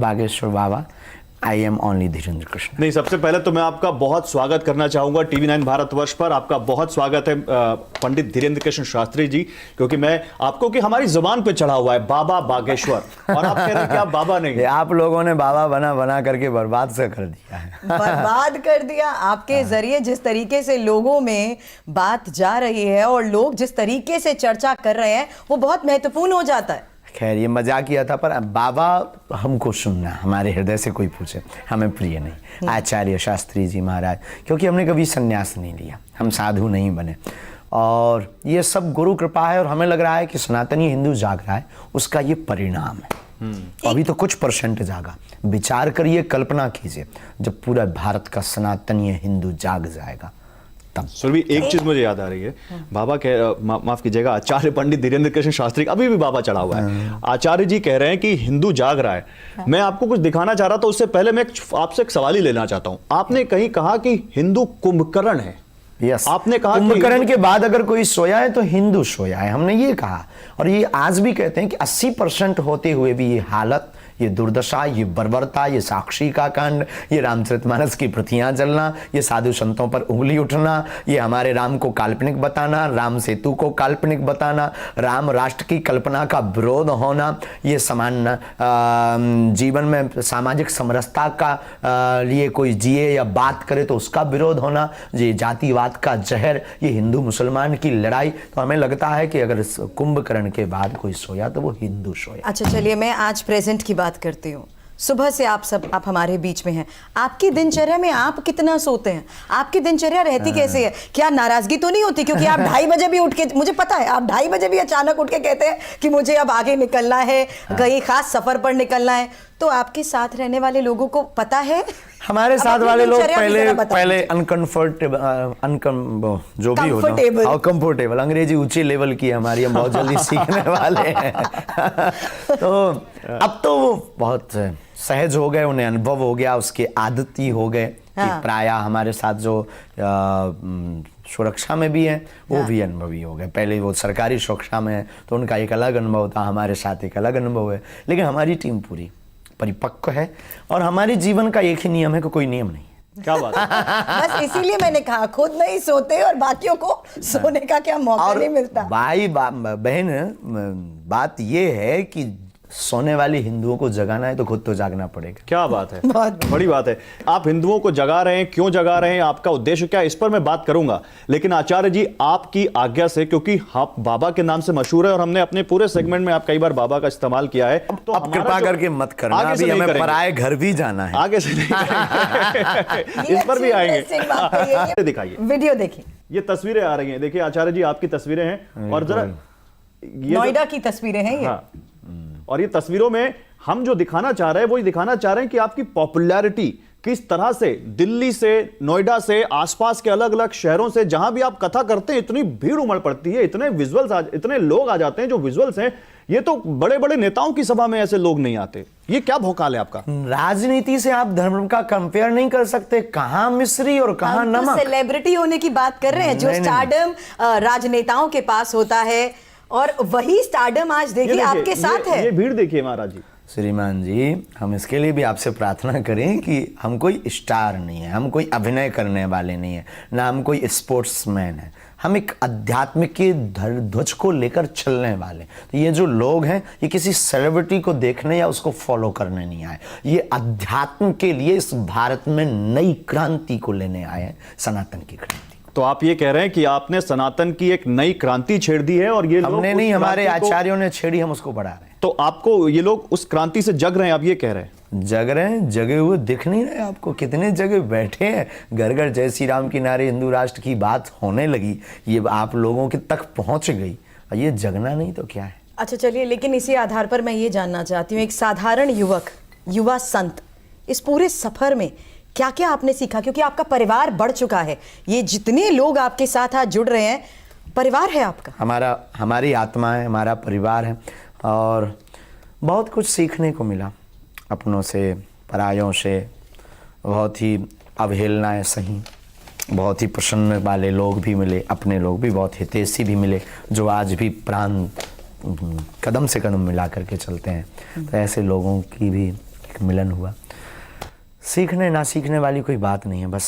Bageshwar Baba. I am only Dhirendra Krishna. नहीं, सबसे पहले तो मैं आपका बहुत स्वागत करना चाहूंगा टीवी 9 भारतवर्ष पर। आपका बहुत स्वागत है पंडित धीरेन्द्र कृष्ण शास्त्री जी, क्योंकि मैं आपको कि हमारी जुबान पे चढ़ा हुआ है बाबा बागेश्वर, और आप कह रहे हैं कि आप बाबा नहीं। आप लोगों ने बाबा बना बना करके बर्बाद से कर दिया है। बर्बाद कर दिया आपके जरिए। जिस तरीके से लोगों में बात जा रही है और लोग जिस तरीके से चर्चा कर रहे हैं वो बहुत महत्वपूर्ण हो जाता है। खैर, ये मजाक किया था, पर बाबा हमको सुनना, हमारे हृदय से कोई पूछे हमें प्रिय नहीं। आचार्य शास्त्री जी महाराज, क्योंकि हमने कभी संन्यास नहीं लिया, हम साधु नहीं बने, और ये सब गुरु कृपा है। और हमें लग रहा है कि सनातनी हिंदू जाग रहा है, उसका ये परिणाम है। अभी तो कुछ परसेंट जागा। विचार करिए, कल्पना कीजिए, जब पूरा भारत का सनातनी हिंदू जाग जाएगा तब। सुरभि, एक चीज मुझे याद आ रही है। बाबा माफ कीजिएगा, आचार्य पंडित धीरेन्द्र कृष्ण शास्त्री, अभी भी बाबा चढ़ा हुआ है। आचार्य जी कह रहे हैं कि हिंदू जाग रहा है। मैं आपको कुछ दिखाना चाह रहा था, उससे पहले मैं आपसे एक सवाल ही लेना चाहता हूं। आपने कहीं कहा कि हिंदू कुंभकर्ण है। यस, आपने कहा कुंभकर्ण के बाद अगर कोई सोया है तो हिंदू सोया है, हमने ये कहा। और ये आज भी कहते हैं कि 80% होते हुए भी ये हालत, ये दुर्दशा, ये बर्बरता, ये साक्षी का कांड, ये रामचरितमानस की प्रतियां जलना, ये साधु संतों पर उंगली उठना, ये हमारे राम को काल्पनिक बताना, राम सेतु को काल्पनिक बताना, राम राष्ट्र की कल्पना का विरोध होना, ये समान जीवन में सामाजिक समरसता का लिए कोई जिए या बात करे तो उसका विरोध होना, ये जातिवाद का जहर, ये हिंदू मुसलमान की लड़ाई। तो हमें लगता है कि अगर कुंभकर्ण के बाद कोई सोया तो वो हिंदू सोया। अच्छा, चलिए मैं आज प्रेजेंट की बात करती हूँ। सुबह से आप हमारे बीच में हैं। आपकी दिनचर्या में आप कितना सोते हैं? आपकी दिनचर्या रहती कैसे है? क्या नाराजगी तो नहीं होती? क्योंकि आप 2:30 बजे भी उठ के, मुझे पता है आप 2:30 बजे भी अचानक उठ के कहते हैं कि मुझे अब आगे निकलना है, कहीं खास सफर पर निकलना है। तो आपके साथ रहने वाले लोगों को पता है? हमारे साथ वाले लोग पहले अनकंफर्टेबल, जो भी होता, कंफर्टेबल, अंग्रेजी ऊंचे लेवल की हमारी, हम बहुत जल्दी सीखने वाले हैं। तो अब तो वो बहुत सहज हो गए, उन्हें अनुभव हो गया, उसके आदती हो गए। प्राय हमारे साथ जो सुरक्षा में भी हैं वो भी अनुभवी हो गए। पहले वो सरकारी सुरक्षा में है तो उनका एक अलग अनुभव था, हमारे साथ एक अलग अनुभव है। लेकिन हमारी टीम पूरी परिपक्व है और हमारे जीवन का एक ही नियम है कि कोई नियम नहीं। क्या बात है? बस इसीलिए मैंने कहा खुद नहीं सोते और बाकियों को सोने का क्या मौका नहीं मिलता। भाई बहन, बात ये है कि सोने वाले हिंदुओं को जगाना है तो खुद तो जागना पड़ेगा। क्या बात है, बहुत बड़ी बात है। आप हिंदुओं को जगा रहे हैं, क्यों जगा रहे हैं, आपका उद्देश्य क्या है, इस पर मैं बात करूंगा। लेकिन आचार्य जी, आपकी आज्ञा से, क्योंकि आप बाबा के नाम से मशहूर है और हमने अपने पूरे सेगमेंट में आप कई बार बाबा का इस्तेमाल किया है, तो अब कृपा करके मत करना, अभी हमें पराए घर भी जाना है, आगे से नहीं इस पर भी आएंगे। दिखाइए, वीडियो देखिए। ये तस्वीरें आ रही हैं, देखिए आचार्य जी, आपकी तस्वीरें हैं, और जरा नोएडा की तस्वीरें हैं ये। और ये तस्वीरों में हम जो दिखाना चाह रहे हैं वो ये दिखाना चाह रहे हैं कि आपकी पॉपुलैरिटी किस तरह से दिल्ली से, नोएडा से, आसपास के अलग अलग शहरों से, जहां भी आप कथा करते हैं इतनी भीड़ उमड़ पड़ती है, इतने विजुअल्स, इतने लोग आ जाते हैं जो विजुअल्स हैं। ये तो बड़े बड़े नेताओं की सभा में ऐसे लोग नहीं आते। ये क्या भौकाल है आपका? राजनीति से आप धर्म का कंपेयर नहीं कर सकते। कहां मिस्री और कहां नमक। सेलिब्रिटी होने की बात कर रहे हैं, जो स्टारडम राजनेताओं के पास होता है, और वही स्टारडम आज देखिए आपके साथ है। ये भीड़ देखिए महाराज जी। श्रीमान जी, हम इसके लिए भी आपसे प्रार्थना करें कि हम कोई स्टार नहीं है, हम कोई अभिनय करने वाले नहीं है, ना हम कोई स्पोर्ट्समैन है। हम एक आध्यात्मिक के ध्वज को लेकर चलने वाले। तो ये जो लोग हैं, ये किसी सेलिब्रिटी को देखने या उसको फॉलो करने नहीं आए, ये अध्यात्म के लिए इस भारत में नई क्रांति को लेने आए हैं, सनातन की क्रांति। तो आप ये कह रहे हैं कि आपने सनातन की एक नई क्रांति छेड़ दी है, और ये हमने नहीं, हमारे आचार्यों ने छेड़ी, हम उसको बढ़ा रहे हैं। तो आपको ये लोग उस क्रांति से जग रहे हैं, आप ये कह रहे हैं? जग रहे हैं, जगे हुए दिख नहीं रहे आपको? कितने जगह बैठे हैं, घर घर जय श्री राम की नारे, हिंदू राष्ट्र की बात होने लगी, ये आप लोगों के तक पहुंच गई, ये जगना नहीं तो क्या है? अच्छा चलिए, लेकिन इसी आधार पर मैं ये जानना चाहती हूँ, एक साधारण युवक, युवा संत, इस पूरे सफर में क्या क्या आपने सीखा? क्योंकि आपका परिवार बढ़ चुका है, ये जितने लोग आपके साथ आज जुड़ रहे हैं, परिवार है आपका। हमारी आत्मा है, हमारा परिवार है, और बहुत कुछ सीखने को मिला अपनों से, परायों से। बहुत ही अवहेलनाएं सही, बहुत ही प्रसन्न वाले लोग भी मिले, अपने लोग भी बहुत हितैषी भी मिले, जो आज भी प्राण कदम से कदम मिला करके चलते हैं। तो ऐसे लोगों की भी एक एक मिलन हुआ। सीखने ना सीखने वाली कोई बात नहीं है, बस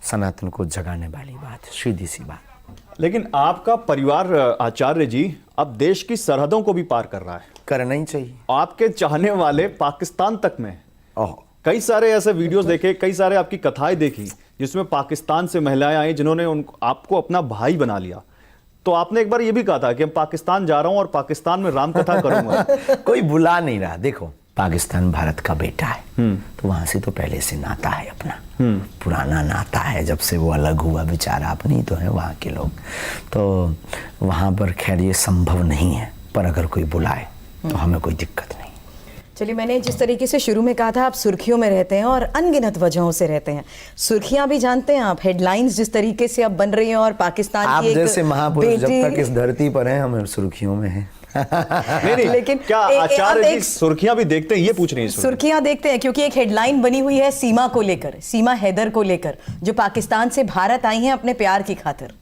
सनातन को जगाने वाली बात है, सीधी सी बात। लेकिन आपका परिवार आचार्य जी अब देश की सरहदों को भी पार कर रहा है, करना ही चाहिए। आपके चाहने वाले पाकिस्तान तक में। ओह, कई सारे ऐसे वीडियोस देखे, कई सारे आपकी कथाएं देखी जिसमें पाकिस्तान से महिलाएं आई जिन्होंने आपको अपना भाई बना लिया। तो आपने एक बार ये भी कहा था कि मैं पाकिस्तान जा रहा हूं और पाकिस्तान में राम कथा करूंगा। कोई बुला नहीं रहा। देखो, पाकिस्तान भारत का बेटा है, तो वहां से तो पहले से नाता है अपना, पुराना नाता है, जब से वो अलग हुआ बेचारा। अपनी तो है वहां के लोग, तो वहां पर खैर ये संभव नहीं है, पर अगर कोई बुलाए तो हमें कोई दिक्कत नहीं। चलिए, मैंने जिस तरीके से शुरू में कहा था, आप सुर्खियों में रहते हैं और अनगिनत वजहों से रहते हैं। सुर्खियां भी जानते हैं आप, हेडलाइंस जिस तरीके से अब बन रही हैं, और पाकिस्तान आप की एक जैसे महापुरुष जब बेटी- तक इस धरती पर हैं, हम सुर्खियों में हैं। नहीं, लेकिन क्या आचार्य जी सुर्खियां भी देखते हैं, ये पूछ रही हैं? सुर्खियां देखते हैं क्योंकि एक हेडलाइन बनी हुई है सीमा को लेकर, सीमा हैदर को लेकर, जो पाकिस्तान से भारत आई हैं अपने प्यार की खातिर।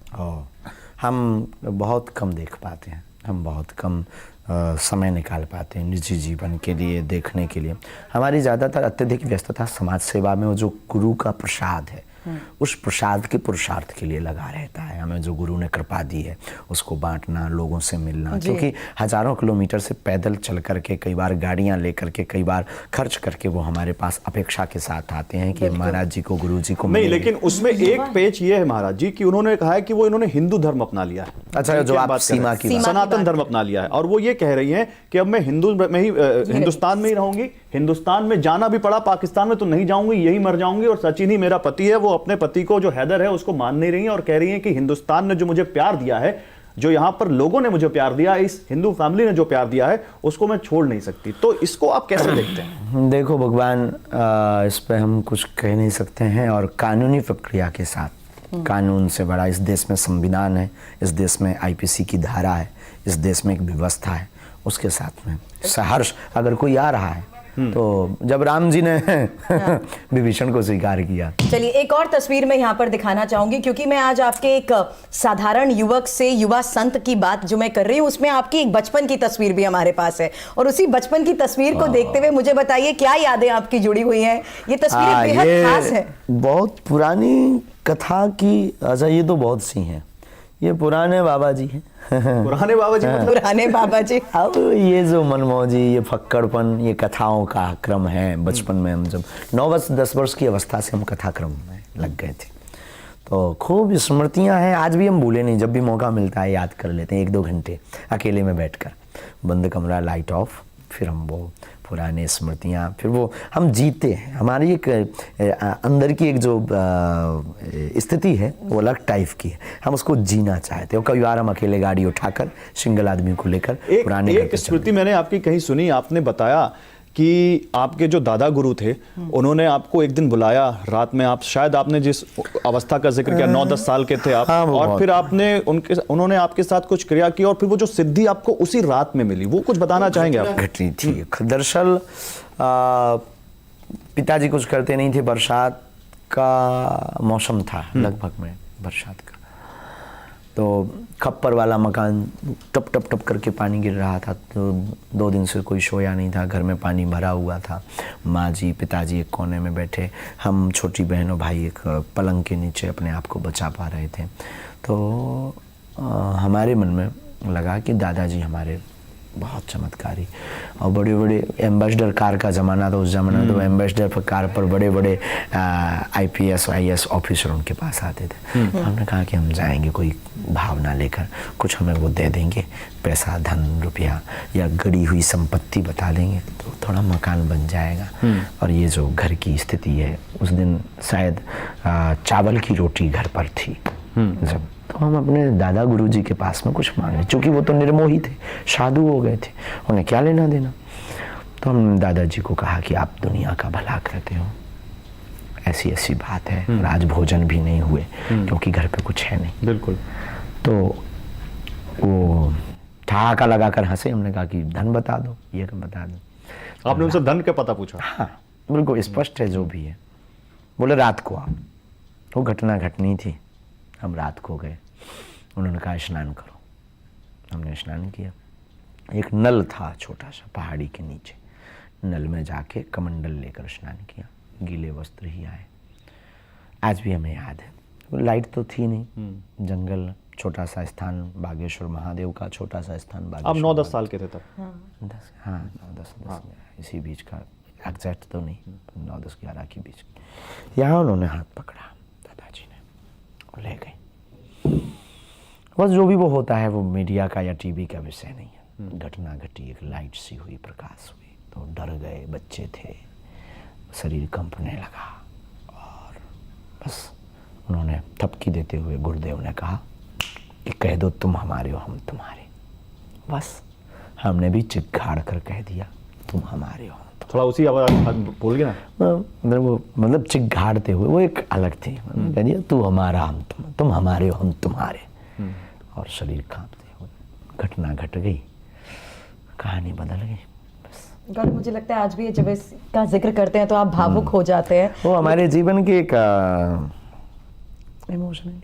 हम बहुत कम देख पाते हैं, हम बहुत कम समय निकाल पाते हैं निजी जीवन के लिए, देखने के लिए। हमारी ज़्यादातर अत्यधिक व्यस्तता समाज सेवा में, वो जो गुरु का प्रसाद है, उस प्रसाद के पुरुषार्थ के लिए लगा रहता है। हमें जो गुरु ने कृपा दी है उसको बांटना, लोगों से मिलना, क्योंकि हजारों किलोमीटर से पैदल चल करके, कई बार गाड़ियां लेकर के, कई बार खर्च करके वो हमारे पास अपेक्षा के साथ आते हैं कि महाराज जी को, गुरु जी को नहीं। लेकिन उसमें एक पेच ये है महाराज जी कि उन्होंने कहा है कि वो इन्होंने हिंदू धर्म अपना लिया है। अच्छा, जो आप सीमा की बात, सनातन धर्म अपना लिया है, और वो ये कह रही हैं कि अब मैं हिंदुस्तान में ही रहूंगी, हिंदुस्तान में जाना भी पड़ा, पाकिस्तान में तो नहीं जाऊंगी, यही मर जाऊंगी। और सचिन ही मेरा पति है, वो अपने पति को जो हैदर है उसको मान नहीं रही है और कह रही है कि हिंदुस्तान ने जो मुझे प्यार दिया है, जो यहां पर लोगों ने मुझे प्यार दिया, इस हिंदू फैमिली ने जो प्यार दिया है, उसको मैं छोड़ नहीं सकती। तो इसको आप कैसे देखते हैं? देखो भगवान, इस पे हम कुछ कह नहीं सकते हैं, और कानूनी प्रक्रिया के साथ, कानून से बड़ा इस देश में संविधान है, इस देश में आईपीसी की धारा है, इस देश में एक व्यवस्था है, उसके साथ में सहर्ष अगर कोई आ रहा है, तो जब राम जी ने विभीषण को स्वीकार किया। चलिए, एक और तस्वीर मैं यहाँ पर दिखाना चाहूंगी, क्योंकि मैं आज आपके एक साधारण युवक से युवा संत की बात जो मैं कर रही हूँ, उसमें आपकी एक बचपन की तस्वीर भी हमारे पास है, और उसी बचपन की तस्वीर को देखते हुए मुझे बताइए क्या यादें आपकी जुड़ी हुई हैं। ये तस्वीर बेहद खास है। बहुत पुरानी कथा की, अच्छा ये तो बहुत सी हैं, ये पुराने बाबा जी हैं। पुराने बाबा जी, पुराने बाबा जी। अब ये जो मनमौजी, ये फक्कड़पन, ये कथाओं का क्रम है। बचपन में हम जब 9-10 वर्ष की अवस्था से हम कथा क्रम में लग गए थे, तो खूब स्मृतियां हैं, आज भी हम भूले नहीं। जब भी मौका मिलता है याद कर लेते हैं, 1-2 घंटे अकेले में बैठकर, बंद कमरा, लाइट ऑफ, फिर हम वो पुराने स्मृतियाँ, फिर वो हम जीते हैं। हमारी एक अंदर की एक जो स्थिति है वो अलग टाइप की है, हम उसको जीना चाहते हैं। कई बार हम अकेले गाड़ी उठाकर, सिंगल आदमी को लेकर पुराने एक स्मृति मैंने आपकी कहीं सुनी, आपने बताया कि आपके जो दादा गुरु थे, उन्होंने आपको एक दिन बुलाया रात में, आप शायद आपने जिस अवस्था का जिक्र किया 9-10 साल के थे आप, और फिर आपने उन्होंने आपके साथ कुछ क्रिया की, और फिर वो जो सिद्धि आपको उसी रात में मिली, वो कुछ बताना चाहेंगे आप? घटनी थी। दरअसल पिताजी कुछ करते नहीं थे, बरसात का मौसम था लगभग में, बरसात का, तो खप्पर वाला मकान, टप टप टप करके पानी गिर रहा था, तो 2 दिन से कोई सोया नहीं था, घर में पानी भरा हुआ था। माँ जी, पिताजी एक कोने में बैठे, हम छोटी बहन और भाई एक पलंग के नीचे अपने आप को बचा पा रहे थे। तो हमारे मन में लगा कि दादाजी हमारे बहुत चमत्कारी, और बड़े बड़े एम्बेसडर कार का ज़माना था उस ज़माने में, तो एम्बेसडर कार पर बड़े बड़े IPS IAS ऑफिसर उनके पास आते थे। हमने कहा कि हम जाएंगे कोई भावना लेकर, कुछ हमें वो दे देंगे, पैसा, धन, रुपया या गड़ी हुई संपत्ति बता देंगे तो थोड़ा मकान बन जाएगा। और ये जो घर की स्थिति है, उस दिन शायद चावल की रोटी घर पर थी जब, तो हम अपने दादा गुरुजी के पास में कुछ मांगे, क्योंकि वो तो निर्मोही थे, साधु हो गए थे, उन्हें क्या लेना देना। तो हमने दादाजी को कहा कि आप दुनिया का भला करते हो, ऐसी ऐसी बात है, और आज भोजन भी नहीं हुए क्योंकि घर पे कुछ है नहीं। बिल्कुल। तो वो ठहाका लगाकर हंसे। हमने कहा कि धन बता दो, ये बता दो। आपने उनसे धन का पता पूछा? हाँ, बिल्कुल स्पष्ट है जो भी है। बोले रात को आप, वो घटना घटनी थी, हम रात को गए, उन्होंने कहा स्नान करो, हमने स्नान किया। एक नल था छोटा सा पहाड़ी के नीचे, नल में जाके कमंडल लेकर स्नान किया, गीले वस्त्र ही आए। आज भी हमें याद है, लाइट तो थी नहीं, जंगल, छोटा सा स्थान, बागेश्वर महादेव का छोटा सा स्थान। आप बागेश्वर 9-10 साल के थे तब? 10, हाँ 9-10 इसी बीच का, एग्जैक्ट तो नहीं, 9-10-11 के बीच। यहाँ उन्होंने हाथ पकड़ा दादाजी ने और ले गए। बस जो भी वो होता है वो मीडिया का या टीवी का विषय नहीं है। घटना घटी, एक लाइट सी हुई, प्रकाश हुई, तो डर गए, बच्चे थे, शरीर कंपने लगा और बस उन्होंने थपकी देते हुए गुरुदेव ने कहा कि कह दो तुम हमारे हो, हम तुम्हारे। बस हमने भी चिघाड़ कर कह दिया तुम हमारे हो। थोड़ा उसी आवाज बोल गया ना, मतलब चिघाड़ते हुए, वो एक अलग थी। कह दिया तू हमारा, हम तुम हमारे हो, हम तुम्हारे। और शरीर कांपते हुए घटना घट गई, कहानी बदल गई। गौरव, मुझे लगता है आज भी जब इसका जिक्र करते हैं तो आप भावुक हो जाते हैं। वो हमारे जीवन की एक इमोशन,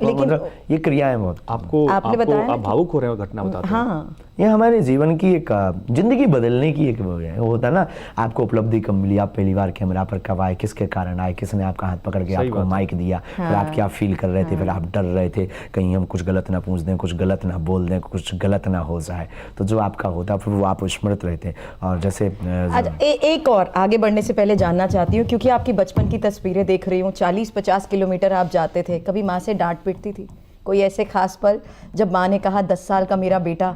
लेकिन मतलब ये क्रियाएं बहुत आपने बताया ना आप भावुक हो रहे हो घटना बताते हैं। हाँ, ये हमारे जीवन की एक जिंदगी बदलने की एक वो है। वो होता है ना, आपको उपलब्धि कब मिली, आप पहली बार कैमरा पर कब आए, किसके कारण आए, किसने आपका हाथ पकड़ के आपको माइक दिया, फिर आप क्या फील कर रहे थे, फिर आप डर रहे थे कहीं हम कुछ गलत ना पूछ दें, कुछ गलत ना बोल दें, कुछ गलत ना हो जाए। तो जो आपका होता फिर वो आप स्मृत रहते। और जैसे एक और आगे बढ़ने से पहले जानना चाहती हूँ, क्योंकि आपकी बचपन की तस्वीरें देख रही हूँ, 40-50 किलोमीटर आप जाते थे, कभी माँ से डांट पिटती थी? कोई ऐसे खास पल जब माँ ने कहा 10 साल का मेरा बेटा,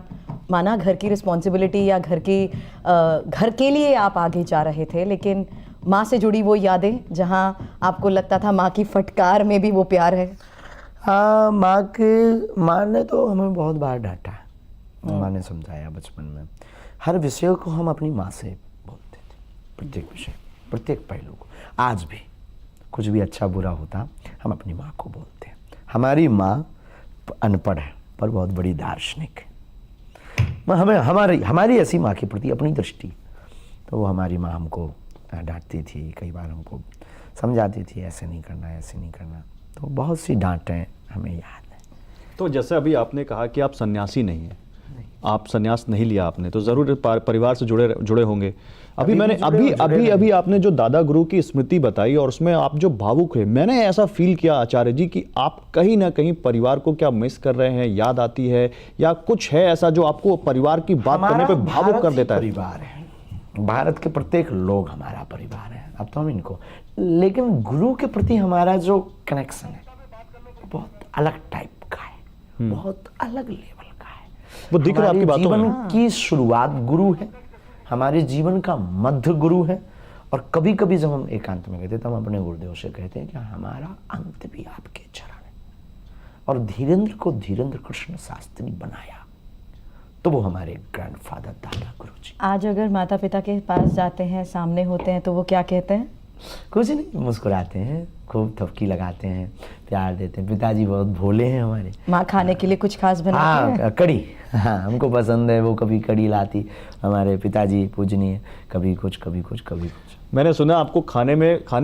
माना घर की रिस्पॉन्सिबिलिटी या घर के लिए आप आगे जा रहे थे, लेकिन माँ से जुड़ी वो यादें जहाँ आपको लगता था माँ की फटकार में भी वो प्यार है? हाँ, माँ ने तो हमें बहुत बार डांटा, माँ ने समझाया बचपन में। हर विषय को हम अपनी माँ से बोलते थे, प्रत्येक विषय, प्रत्येक पहलू को। आज भी कुछ भी अच्छा बुरा होता हम अपनी माँ को बोलते हैं। हमारी माँ अनपढ़ है पर बहुत बड़ी दार्शनिक है। हमें हमारी ऐसी माँ के प्रति अपनी दृष्टि, तो वो हमारी माँ हमको डांटती थी, कई बार हमको समझाती थी ऐसे नहीं करना, ऐसे नहीं करना। तो बहुत सी डांटें हमें याद है। तो जैसे अभी आपने कहा कि आप सन्यासी नहीं हैं, आप सन्यास नहीं लिया आपने, तो जरूर परिवार से जुड़े होंगे। अभी आपने जो दादा गुरु की स्मृति बताई और उसमें आप जो भावुक है, मैंने ऐसा फील किया आचार्य जी कि आप कहीं ना कहीं परिवार को क्या मिस कर रहे हैं, याद आती है, या कुछ है ऐसा जो आपको परिवार की बात करने पे भावुक कर देता है? परिवार है, भारत के प्रत्येक लोग हमारा परिवार है। अब तो हम इनको, लेकिन गुरु के प्रति हमारा जो कनेक्शन है बहुत अलग टाइप का है, बहुत अलग लेवल का है। वो दिख रहा है आपकी बातों में। जीवन की शुरुआत गुरु है, हमारे जीवन का मध्य गुरु है, और कभी कभी जब हम एकांत में कहते हैं तो हम अपने गुरुदेव से कहते हैं कि हमारा अंत भी आपके चरण है। और धीरेन्द्र को धीरेन्द्र कृष्ण शास्त्री बनाया तो वो हमारे ग्रैंडफादर दादा गुरु जी। आज अगर माता पिता के पास जाते हैं, सामने होते हैं, तो वो क्या कहते हैं? कुछ नहीं, मुस्कुराते हैं, खूब थपकी लगाते हैं, प्यार देते हैं। पिताजी बहुत भोले हैं हमारे। माँ खाने के लिए कुछ खास बनाती है? हाँ, कड़ी, हाँ हमको पसंद है, वो कभी कड़ी लाती। हमारे पिताजी पूजनीय, कभी कुछ कभी कुछ कभी कुछ। मैंने सुना आपको खाने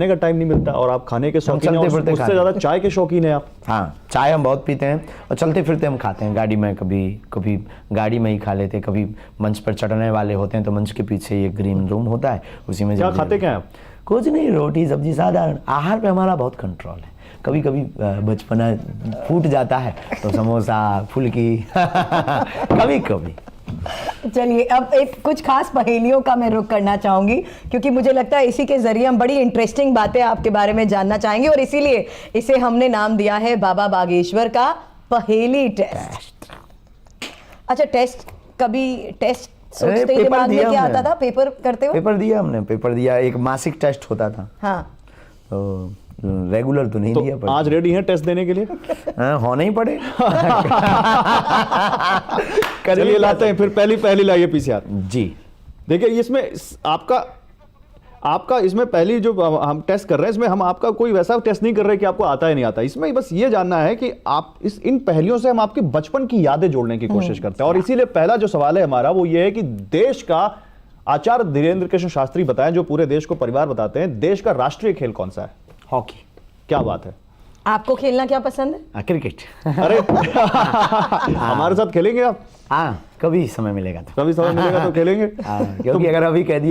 का टाइम नहीं मिलता और आप खाने के शौकीन हैं, उससे ज़्यादा चाय के शौकीन हैं आप। हाँ, चाय हम बहुत पीते हैं और चलते फिरते हम खाते हैं। गाड़ी में कभी गाड़ी में ही खा लेते, कभी मंच पर चढ़ने वाले होते हैं तो मंच के पीछे एक ग्रीन रूम होता है, उसी में क्या खाते क्या आप? कुछ नहीं, रोटी सब्जी साधारण। आहार पे हमारा बहुत कंट्रोल है। कभी कभी बचपना फूट जाता है तो समोसा, फुल्की कभी कभी। चलिए, अब एक कुछ खास पहेलियों का मैं रुख करना चाहूंगी, क्योंकि मुझे लगता है इसी के जरिए हम बड़ी इंटरेस्टिंग बातें आपके बारे में जानना चाहेंगे, और इसीलिए इसे हमने नाम दिया है बाबा बागेश्वर का पहेली टेस्ट। अच्छा, कभी टेस्ट सोचते ही दिमाग में क्या आता था पेपर करते हो? पेपर दिया, एक मासिक टेस्ट होता था। हाँ, तो रेगुलर तो नहीं दिया, पर आज रेडी हैं टेस्ट देने के लिए? होना ही पड़े। चलिए लाते हैं, फिर पहली लाइए पीसीआर जी। देखिए, इसमें आपका इसमें पहली जो हम टेस्ट कर रहे हैं, इसमें हम आपका कोई वैसा टेस्ट नहीं कर रहे कि आपको आता है नहीं आता। इसमें बस ये जानना है कि आप इन पहेलियों से हम आपके बचपन की यादें जोड़ने की कोशिश करते हैं। और इसीलिए पहला जो सवाल है हमारा वो ये है कि देश का, आचार्य धीरेन्द्र कृष्ण शास्त्री बताएं, जो पूरे देश को परिवार बताते हैं, देश का राष्ट्रीय खेल कौन सा है? हॉकी। क्या बात है, आपको खेलना क्या पसंद है? क्रिकेट। अरे हमारे साथ खेलेंगे आप? हाँ, कभी समय मिलेगा तो खेलेंगे। क्योंकि अगर अभी कह दिया